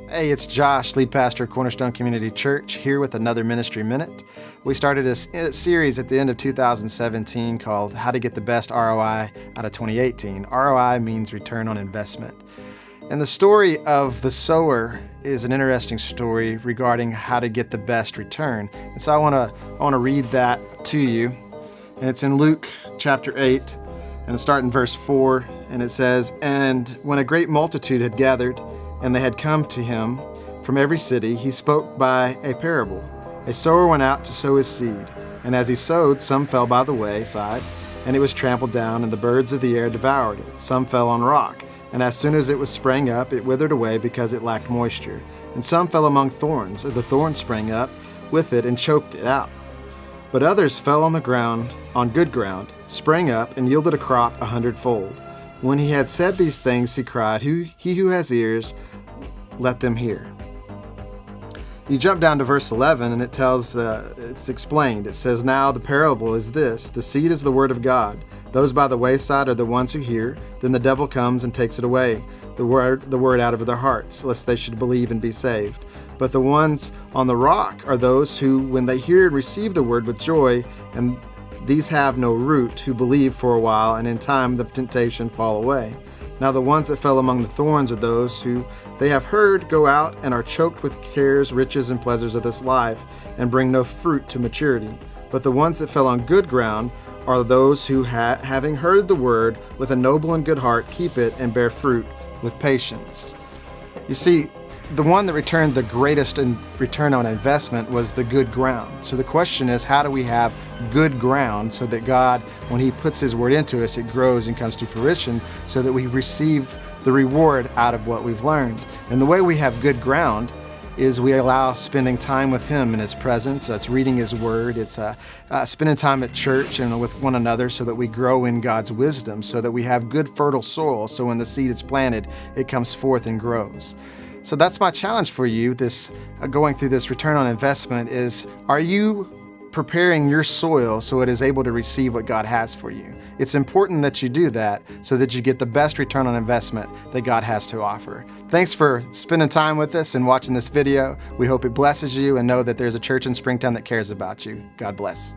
Hey, it's Josh, lead pastor of Cornerstone Community Church, here with another Ministry Minute. We started a series at the end of 2017 called How to Get the Best ROI out of 2018. ROI means return on investment. And the story of the sower is an interesting story regarding how to get the best return. And so I want to read that to you. And it's in Luke chapter 8, and it's starting in verse 4, and it says, "And when a great multitude had gathered, and they had come to him from every city, he spoke by a parable. A sower went out to sow his seed, and as he sowed, some fell by the wayside, and it was trampled down, and the birds of the air devoured it. Some fell on rock, and as soon as it was sprang up, it withered away because it lacked moisture. And some fell among thorns, and the thorns sprang up with it and choked it out. But others fell on the ground, on good ground, sprang up, and yielded a crop 100-fold. When he had said these things, he cried, He who has ears, let them hear." You jump down to verse 11, and it tells, it's explained. It says, "Now the parable is this: the seed is the word of God. Those by the wayside are the ones who hear. Then the devil comes and takes it away, the word out of their hearts, lest they should believe and be saved. But the ones on the rock are those who, when they hear and receive the word with joy, and these have no root, who believe for a while, and in time the temptation fall away. Now the ones that fell among the thorns are those who they have heard go out and are choked with cares, riches, and pleasures of this life, and bring no fruit to maturity. But the ones that fell on good ground are those who, having heard the word with a noble and good heart, keep it and bear fruit with patience." You see, the one that returned the greatest in return on investment was the good ground. So the question is, how do we have good ground so that God, when He puts His word into us, it grows and comes to fruition so that we receive the reward out of what we've learned? And the way we have good ground is we allow spending time with Him in His presence. So it's reading His word. It's spending time at church and with one another so that we grow in God's wisdom, so that we have good fertile soil. So when the seed is planted, it comes forth and grows. So that's my challenge for you, going through this return on investment is, are you preparing your soil so it is able to receive what God has for you? It's important that you do that so that you get the best return on investment that God has to offer. Thanks for spending time with us and watching this video. We hope it blesses you, and know that there's a church in Springtown that cares about you. God bless.